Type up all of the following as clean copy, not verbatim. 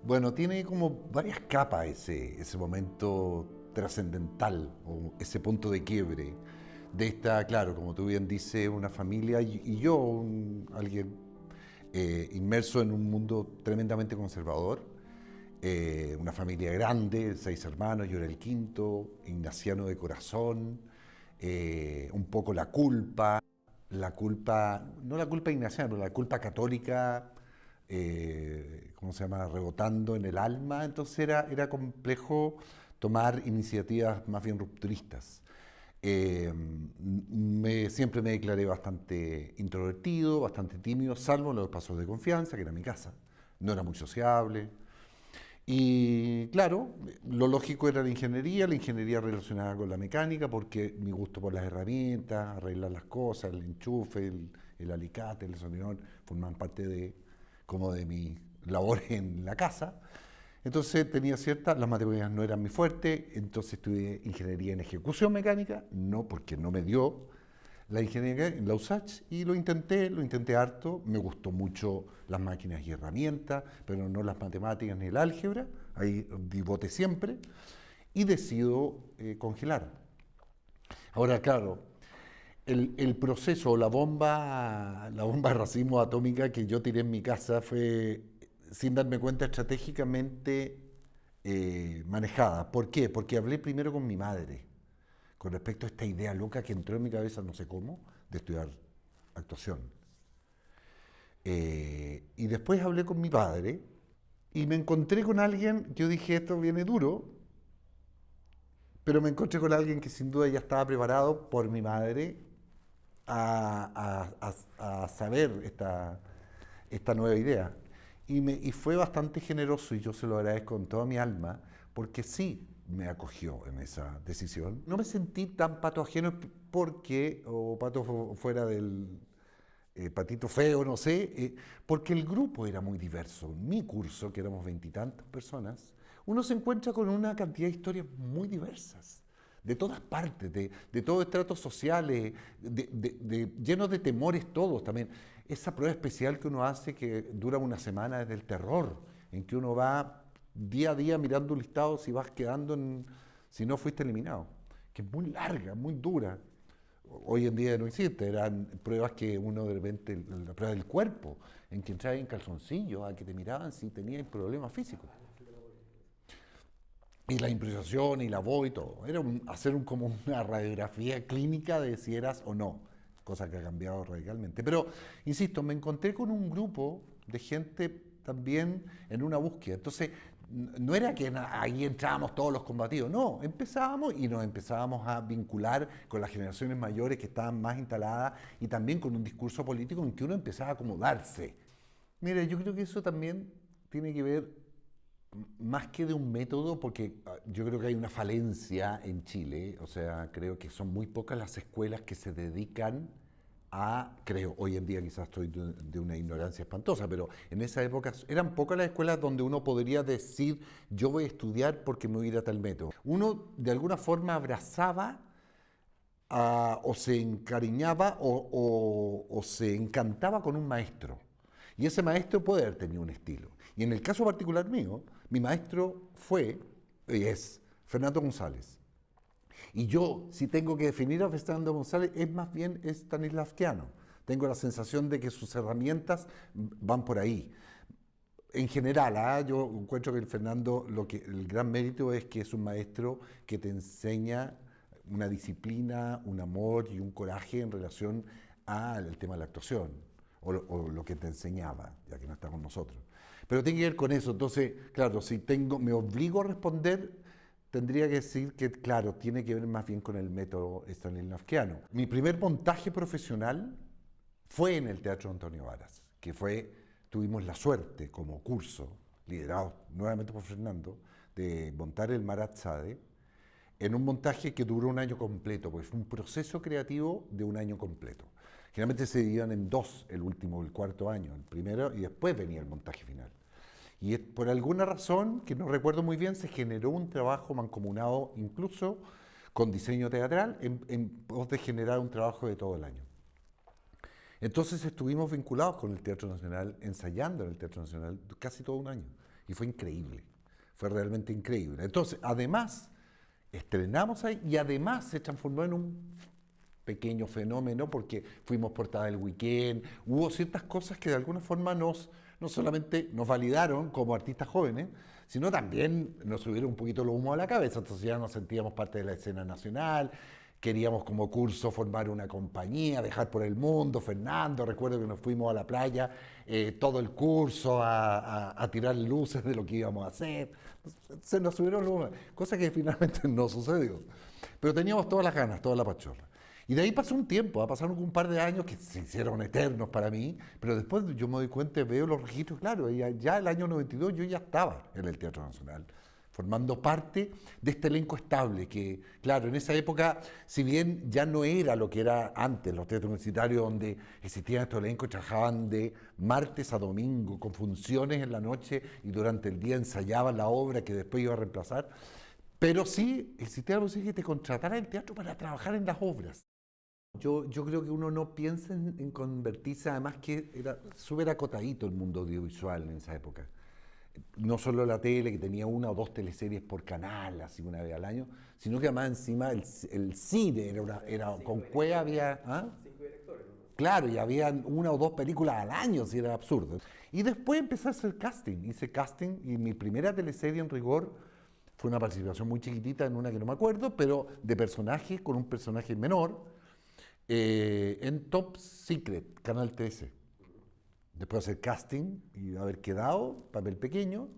Bueno, tiene como varias capas ese momento trascendental o ese punto de quiebre de esta, claro, como tú bien dices, una familia y yo, alguien inmerso en un mundo tremendamente conservador, una familia grande, 6 hermanos, yo era el quinto, ignaciano de corazón, un poco no la culpa ignaciana, pero la culpa católica, ¿cómo se llama?, rebotando en el alma, entonces era complejo tomar iniciativas más bien rupturistas. Siempre me declaré bastante introvertido, bastante tímido, salvo en los espacios de confianza, que era mi casa. No era muy sociable. Y claro, lo lógico era la ingeniería relacionada con la mecánica, porque mi gusto por las herramientas, arreglar las cosas, el enchufe, el alicate, el desarmador, forman parte como de mi labor en la casa. Entonces tenía las matemáticas no eran mi fuerte, entonces estudié ingeniería en ejecución mecánica, no porque no me dio la ingeniería en la USACH y lo intenté harto, me gustó mucho las máquinas y herramientas, pero no las matemáticas ni el álgebra, ahí divoté siempre, y decido congelar. Ahora, claro, el proceso, la bomba de racimo atómica que yo tiré en mi casa fue, sin darme cuenta, estratégicamente manejada. ¿Por qué? Porque hablé primero con mi madre con respecto a esta idea loca que entró en mi cabeza, no sé cómo, de estudiar actuación. Y después hablé con mi padre y me encontré con alguien, yo dije, esto viene duro, pero me encontré con alguien que sin duda ya estaba preparado por mi madre a saber esta nueva idea. Y fue bastante generoso y yo se lo agradezco con toda mi alma, porque sí me acogió en esa decisión. No me sentí tan pato ajeno porque, o pato fuera del patito feo, no sé, porque el grupo era muy diverso. En mi curso, que éramos veintitantas personas, uno se encuentra con una cantidad de historias muy diversas de todas partes, de todos estratos sociales, llenos de temores todos también. Esa prueba especial que uno hace que dura una semana es del terror, en que uno va día a día mirando un listado si vas quedando si no fuiste eliminado, que es muy larga, muy dura. Hoy en día no existe, eran pruebas que uno de repente, la prueba del cuerpo, en que entrabas en calzoncillo, a que te miraban si tenías problemas físicos. Y la improvisación y la voz y todo. Era como una radiografía clínica de si eras o no, cosa que ha cambiado radicalmente. Pero, insisto, me encontré con un grupo de gente también en una búsqueda. Entonces, no era que ahí entrábamos todos los combativos, no, empezábamos y nos empezábamos a vincular con las generaciones mayores que estaban más instaladas y también con un discurso político en que uno empezaba a acomodarse. Mire, yo creo que eso también tiene que ver más que de un método, porque yo creo que hay una falencia en Chile, o sea, creo que son muy pocas las escuelas que se dedican creo, hoy en día quizás estoy de una ignorancia espantosa, pero en esa época eran pocas las escuelas donde uno podría decir, yo voy a estudiar porque me voy a ir a tal método. Uno de alguna forma abrazaba o se encariñaba o se encantaba con un maestro. Y ese maestro puede haber tenido un estilo. Y en el caso particular mío, mi maestro fue y es Fernando González. Y yo, si tengo que definir a Fernando González, es más bien stanislavskiano. Tengo la sensación de que sus herramientas van por ahí. En general, yo encuentro que el Fernando, el gran mérito es que es un maestro que te enseña una disciplina, un amor y un coraje en relación al tema de la actuación, o lo que te enseñaba, ya que no está con nosotros. Pero tiene que ver con eso. Entonces, claro, si me obligo a responder, tendría que decir que, claro, tiene que ver más bien con el método stanislavskiano. Mi primer montaje profesional fue en el Teatro Antonio Varas, tuvimos la suerte como curso, liderado nuevamente por Fernando, de montar el Marat Sade en un montaje que duró un año completo, pues fue un proceso creativo de un año completo. Generalmente se dividían en dos, el último, el cuarto año, el primero, y después venía el montaje final. Y por alguna razón, que no recuerdo muy bien, se generó un trabajo mancomunado incluso con diseño teatral en pos de generar un trabajo de todo el año. Entonces estuvimos vinculados con el Teatro Nacional, ensayando en el Teatro Nacional casi todo un año. Y fue increíble, fue realmente increíble. Entonces, además, estrenamos ahí y además se transformó en un pequeño fenómeno porque fuimos portada del Weekend, hubo ciertas cosas que de alguna forma no solamente nos validaron como artistas jóvenes, sino también nos subieron un poquito los humos a la cabeza, entonces ya nos sentíamos parte de la escena nacional, queríamos como curso formar una compañía, viajar por el mundo. Fernando, recuerdo que nos fuimos a la playa todo el curso a tirar luces de lo que íbamos a hacer, se nos subieron los humos, cosa que finalmente no sucedió, pero teníamos todas las ganas, toda la pachorra. Y de ahí pasó un tiempo, pasaron un par de años que se hicieron eternos para mí, pero después yo me doy cuenta, veo los registros, claro, ya el año 92 yo ya estaba en el Teatro Nacional, formando parte de este elenco estable, que claro, en esa época, si bien ya no era lo que era antes, los teatros universitarios donde existían estos elencos, trabajaban de martes a domingo, con funciones en la noche y durante el día ensayaban la obra que después iba a reemplazar, pero sí existía la posibilidad que te contratara el teatro para trabajar en las obras. Yo creo que uno no piensa en convertirse, además que era súper acotadito el mundo audiovisual en esa época. No solo la tele, que tenía una o dos teleseries por canal, así una vez al año, sino que además encima el cine era con cueva había... ¿ah? Claro, y había una o dos películas al año, si era absurdo. Y después empecé a hacer casting, hice casting y mi primera teleserie en rigor fue una participación muy chiquitita en una que no me acuerdo, pero de personaje, con un personaje menor, en Top Secret, Canal 13. Después de hacer casting y haber quedado, papel pequeño,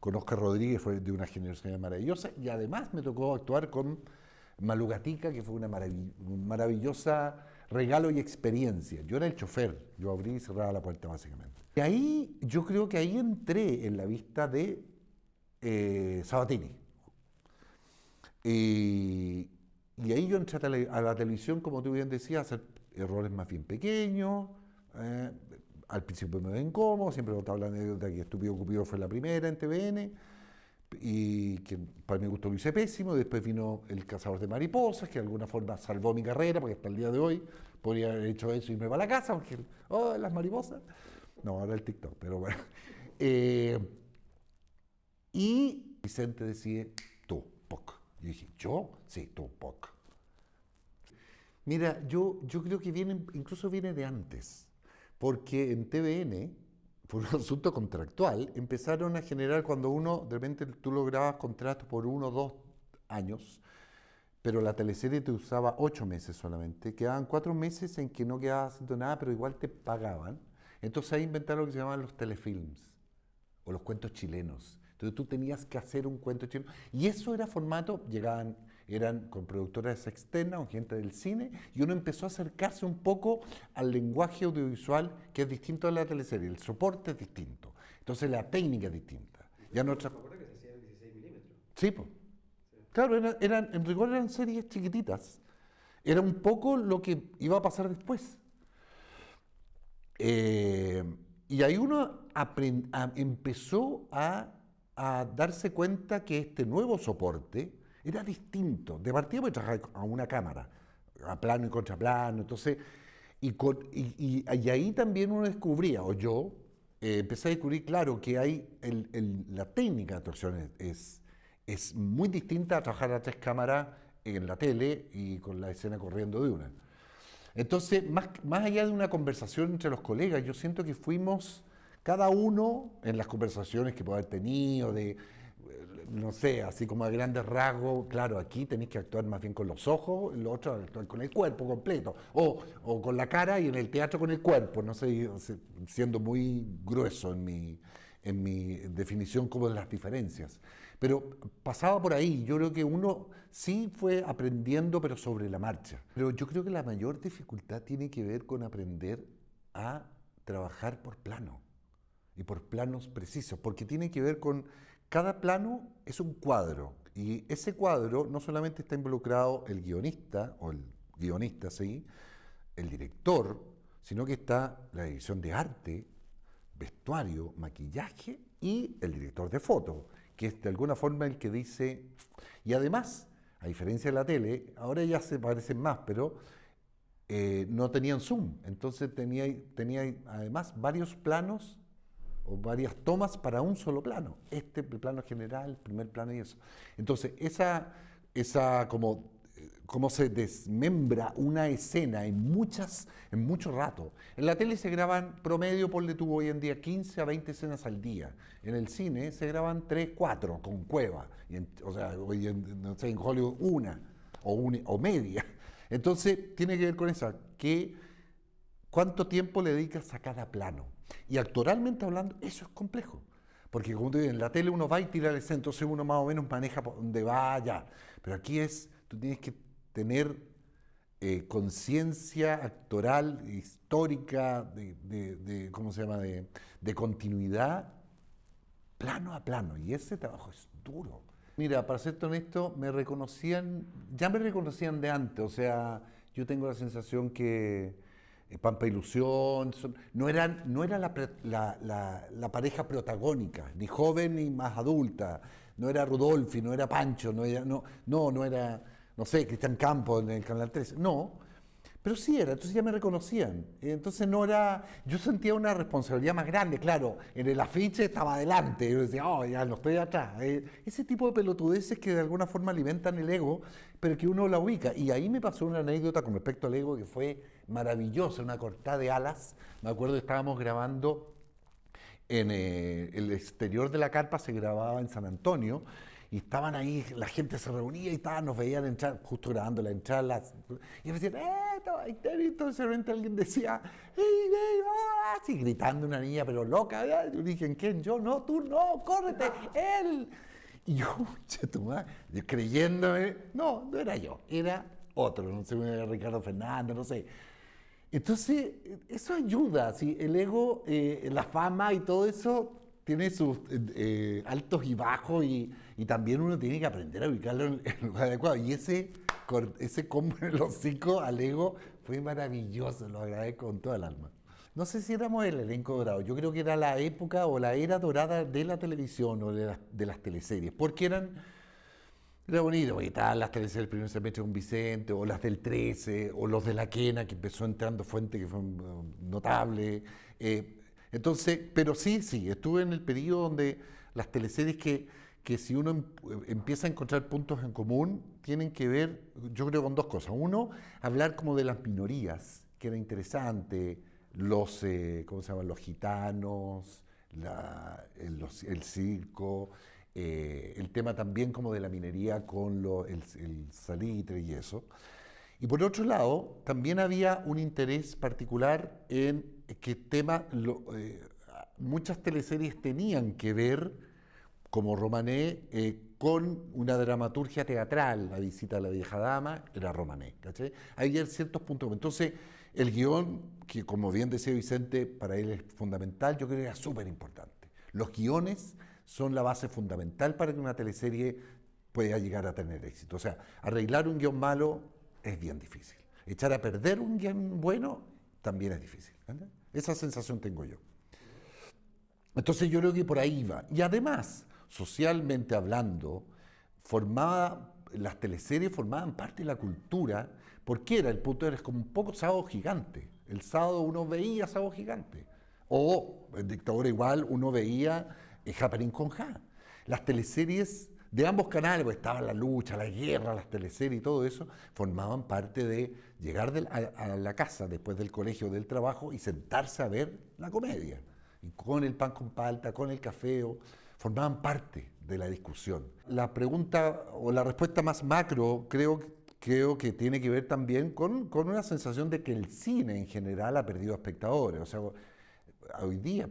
con Oscar Rodríguez, fue de una generosidad maravillosa, y además me tocó actuar con Malú Gatica, que fue una maravillosa regalo y experiencia. Yo era el chofer, yo abrí y cerraba la puerta básicamente. Y ahí, yo creo que ahí entré en la vista de Sabatini. Y ahí yo entré a la televisión, como tú bien decías, a hacer errores más bien pequeños. Al principio me ven incómodo, siempre contaba la anécdota que Estúpido Cupido fue la primera en TVN, y que para mi gusto lo hice pésimo. Después vino El Cazador de Mariposas, que de alguna forma salvó mi carrera, porque hasta el día de hoy podría haber hecho eso y irme para la casa, porque, oh, las mariposas. No, ahora el TikTok, pero bueno. Y Vicente decide, tú, POC. Y dije, ¿yo? Sí, tú, POC. Mira, yo creo que incluso viene de antes, porque en TVN, por un asunto contractual, empezaron a generar cuando uno, de repente tú lograbas contratos por 1 o 2 años, pero la teleserie te usaba 8 meses solamente, quedaban 4 meses en que no quedabas haciendo nada, pero igual te pagaban. Entonces ahí inventaron lo que se llamaban los telefilms, o los cuentos chilenos. Entonces tú tenías que hacer un cuento chileno, y eso era formato, eran con productoras externas o gente del cine, y uno empezó a acercarse un poco al lenguaje audiovisual que es distinto a la teleserie, el soporte es distinto, entonces la técnica es distinta. Ya no Me acuerdo que se hacía en 16 milímetros. Sí, pues. Claro, en rigor eran series chiquititas, era un poco lo que iba a pasar después. Eh, y ahí uno empezó a darse cuenta que este nuevo soporte era distinto. De partida porque trabajar a una cámara, a plano y contraplano, entonces, y ahí también uno descubría, o yo, empecé a descubrir, claro, que hay la técnica de actuación es muy distinta a trabajar a 3 cámaras en la tele y con la escena corriendo de una. Entonces, más allá de una conversación entre los colegas, yo siento que fuimos cada uno en las conversaciones que puede haber tenido, no sé, así como a grandes rasgos, claro, aquí tenéis que actuar más bien con los ojos, lo otro actuar con el cuerpo completo, o con la cara y en el teatro con el cuerpo, no sé, siendo muy grueso en mi definición como de las diferencias. Pero pasaba por ahí, yo creo que uno sí fue aprendiendo, pero sobre la marcha. Pero yo creo que la mayor dificultad tiene que ver con aprender a trabajar por plano y por planos precisos, porque tiene que ver con cada plano es un cuadro y ese cuadro no solamente está involucrado el guionista o el guionista, sí, el director, sino que está la dirección de arte, vestuario, maquillaje y el director de foto, que es de alguna forma el que dice, y además, a diferencia de la tele, ahora ya se parecen más, pero no tenían zoom, entonces tenía además varios planos o varias tomas para un solo plano. El plano general, el primer plano y eso. Entonces, esa cómo se desmembra una escena en mucho rato. En la tele se graban promedio, ponle tú hoy en día, 15 a 20 escenas al día. En el cine se graban 3, 4 con cueva. O sea, no sé, en Hollywood una o media. Entonces, tiene que ver con eso, cuánto tiempo le dedicas a cada plano. Y actoralmente hablando, eso es complejo. Porque como te digo, en la tele uno va y tira el escena, entonces uno más o menos maneja por donde va allá. Pero aquí tú tienes que tener conciencia actoral, histórica, ¿cómo se llama?, de continuidad, plano a plano. Y ese trabajo es duro. Mira, para serte honesto, ya me reconocían de antes. O sea, yo tengo la sensación que Pampa Ilusión, no era la pareja protagónica, ni joven ni más adulta. No era Rudolfi, no era Pancho, no era, no sé, Cristian Campos en el Canal 13. No, pero sí era, entonces ya me reconocían. Entonces no era, yo sentía una responsabilidad más grande, claro, en el afiche estaba adelante, yo decía, oh, ya no estoy atrás. Ese tipo de pelotudeces que de alguna forma alimentan el ego, pero que uno la ubica. Y ahí me pasó una anécdota con respecto al ego que fue maravillosa, una cortada de alas. Me acuerdo que estábamos grabando en el exterior de la carpa, se grababa en San Antonio, y estaban ahí, la gente se reunía y nos veían entrar, justo grabando la entrada, y me decían, entonces de repente alguien decía, así gritando una niña, pero loca, yo dije, ¿quién? Yo, no, tú no, córrete, él. Y yo, yo creyéndome, no era yo, era otro, no sé, era Ricardo Fernández, no sé. Entonces, eso ayuda, ¿sí? El ego, la fama y todo eso tiene sus altos y bajos y también uno tiene que aprender a ubicarlo en el lugar adecuado. Y ese combo en el hocico al ego fue maravilloso, lo agradezco con toda el alma. No sé si éramos el elenco dorado, yo creo que era la época o la era dorada de la televisión o de las teleseries, porque era bonito, porque estaban las teleseries del primer semestre con Vicente, o las del 13, o los de la Quena, que empezó entrando Fuente, que fue notable. Entonces, pero sí, estuve en el periodo donde las teleseries que si uno empieza a encontrar puntos en común, tienen que ver, yo creo, con dos cosas. Uno, hablar como de las minorías, que era interesante, ¿cómo se llaman? Los gitanos, el circo, el tema también como de la minería con el salitre y eso. Y por otro lado, también había un interés particular en qué tema muchas teleseries tenían que ver, como Romané, con una dramaturgia teatral. La visita a la vieja dama era Romané, ¿cachai? Había ciertos puntos. Entonces, el guión, que como bien decía Vicente, para él es fundamental, yo creo que era súper importante. Los guiones son la base fundamental para que una teleserie pueda llegar a tener éxito. O sea, arreglar un guión malo es bien difícil. Echar a perder un guión bueno también es difícil. ¿Entiendes? Esa sensación tengo yo. Entonces yo creo que por ahí va. Y además, socialmente hablando, las teleseries formaban parte de la cultura, porque el punto era como un poco Sábado Gigante. El sábado uno veía Sábado Gigante. O en Dictadura igual uno veía Happening con Ja. Las teleseries de ambos canales, pues estaba la lucha, la guerra, las teleseries y todo eso, formaban parte de llegar a la casa después del colegio o del trabajo y sentarse a ver la comedia. Y con el pan con palta, con el café, formaban parte de la discusión. La pregunta o la respuesta más macro creo que tiene que ver también con una sensación de que el cine en general ha perdido espectadores. O sea, hoy día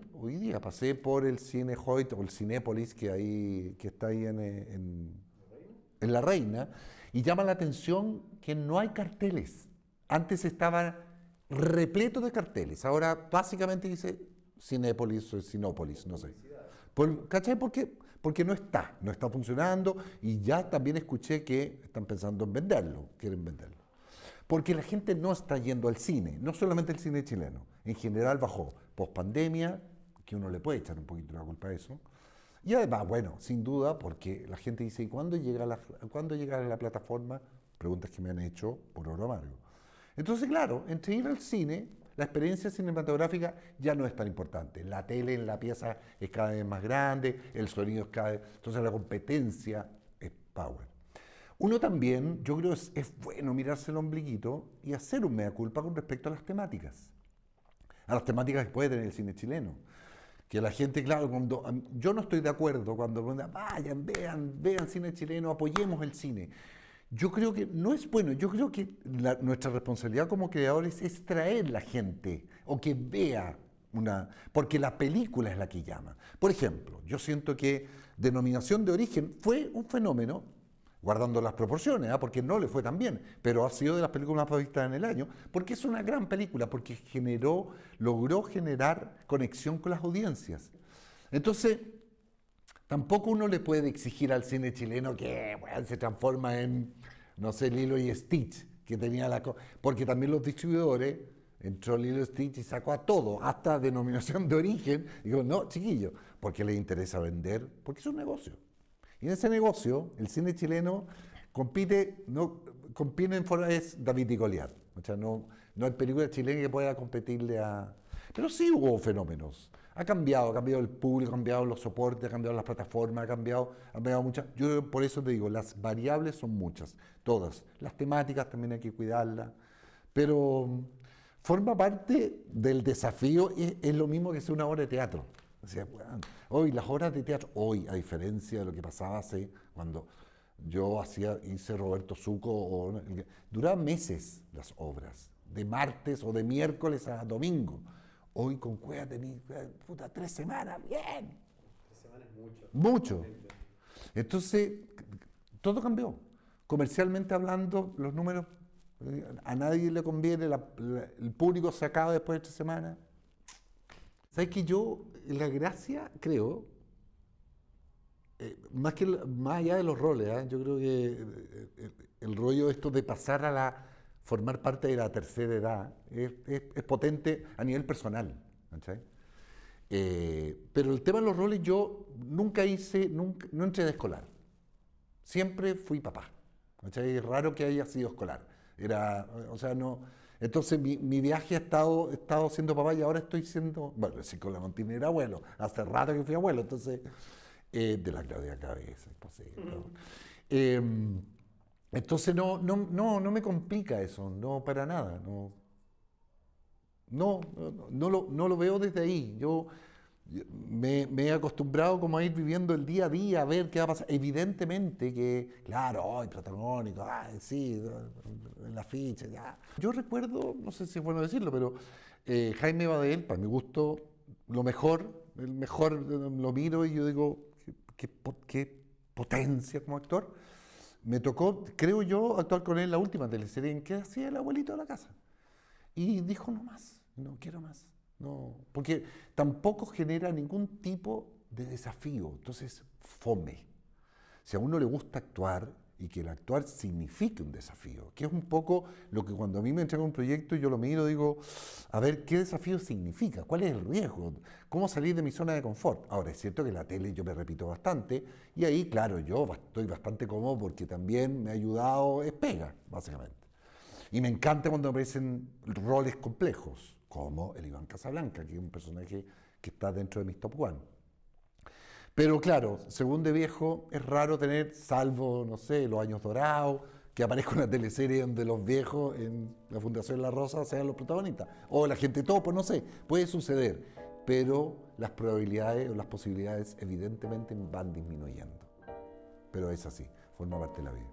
pasé por el Cine Hoyt o el Cinépolis que está ahí en La Reina, y llama la atención que no hay carteles. Antes estaba repleto de carteles, ahora básicamente dice Cinépolis o Sinópolis, no sé. ¿Cachai? Porque no está funcionando, y ya también escuché que están pensando en venderlo, quieren venderlo. Porque la gente no está yendo al cine, no solamente el cine chileno, en general bajó. Pospandemia, que uno le puede echar un poquito la culpa a eso. Y además, bueno, sin duda, porque la gente dice, ¿y cuándo llega a la plataforma? Preguntas que me han hecho por oro amargo. Entonces, claro, entre ir al cine La experiencia cinematográfica ya no es tan importante. La tele en la pieza es cada vez más grande, el sonido es cada vez... Entonces la competencia es power. Uno también, yo creo, es bueno mirarse el ombliguito y hacer un mea culpa con respecto a las temáticas. A las temáticas que puede tener el cine chileno. Que la gente, claro, cuando yo no estoy de acuerdo cuando vayan, vean cine chileno, apoyemos el cine. Yo creo que no es bueno, yo creo que nuestra responsabilidad como creadores es traer la gente o que vea porque la película es la que llama. Por ejemplo, yo siento que Denominación de Origen fue un fenómeno, guardando las proporciones, porque no le fue tan bien, pero ha sido de las películas más vistas en el año, porque es una gran película, porque logró generar conexión con las audiencias. Entonces, tampoco uno le puede exigir al cine chileno que bueno, se transforma en, no sé, Lilo y Stitch, que tenía porque también los distribuidores, entró Lilo y Stitch y sacó a todo, hasta Denominación de Origen, y digo, no, chiquillo, porque les interesa vender, porque es un negocio. Y en ese negocio, el cine chileno compite en forma, es David y Goliat. O sea, no hay película chilena que pueda competirle a... Pero sí hubo fenómenos. Ha cambiado el público, ha cambiado los soportes, ha cambiado las plataformas, ha cambiado muchas. Yo por eso te digo, las variables son muchas, todas. Las temáticas también hay que cuidarlas. Pero forma parte del desafío, es lo mismo que hacer una obra de teatro. O sea, bueno, hoy las obras de teatro, a diferencia de lo que pasaba hace cuando yo hice Roberto Zuco, duraban meses las obras, de martes o de miércoles a domingo. Hoy con Cueva tenía 3 semanas, bien. 3 semanas es mucho. Mucho. Entonces, todo cambió. Comercialmente hablando, los números, a nadie le conviene, el público se acaba después de 3 semanas. ¿Sabes que yo, la gracia, creo, más allá de los roles, yo creo que el rollo esto de pasar formar parte de la tercera edad es potente a nivel personal, ¿cachai? Pero el tema de los roles yo no entré de escolar. Siempre fui papá, ¿cachai? Es raro que haya sido escolar. Entonces mi viaje ha estado siendo papá y ahora estoy siendo, bueno, si con la Montina era abuelo, hace rato que fui abuelo, entonces, de la Claudia Cabeza, imposible. ¿No? Entonces no me complica eso, no para nada, no lo veo desde ahí. Yo me he acostumbrado como a ir viviendo el día a día, a ver qué va a pasar. Evidentemente que, claro, protagónico, sí, la ficha, ya. Yo recuerdo, no sé si es bueno decirlo, pero Jaime Badel, para mi gusto, el mejor, lo miro y yo digo, qué potencia como actor. Me tocó, creo yo, actuar con él en la última teleserie en que hacía el abuelito de la casa. Y dijo, no más, no quiero más. No, porque tampoco genera ningún tipo de desafío, entonces fome. Si a uno le gusta actuar y que el actuar signifique un desafío, que es un poco lo que cuando a mí me entregan un proyecto yo lo miro, digo, a ver, ¿qué desafío significa? ¿Cuál es el riesgo? ¿Cómo salir de mi zona de confort? Ahora, es cierto que en la tele yo me repito bastante y ahí, claro, yo estoy bastante cómodo porque también me ha ayudado, es pega, básicamente. Y me encanta cuando aparecen roles complejos, como el Iván Casablanca, que es un personaje que está dentro de mis top 1. Pero claro, según de viejo, es raro tener, salvo, no sé, los años dorados, que aparezca una teleserie donde los viejos en la Fundación La Rosa sean los protagonistas. O la gente topo, no sé, puede suceder. Pero las probabilidades o las posibilidades evidentemente van disminuyendo. Pero es así, forma parte de la vida.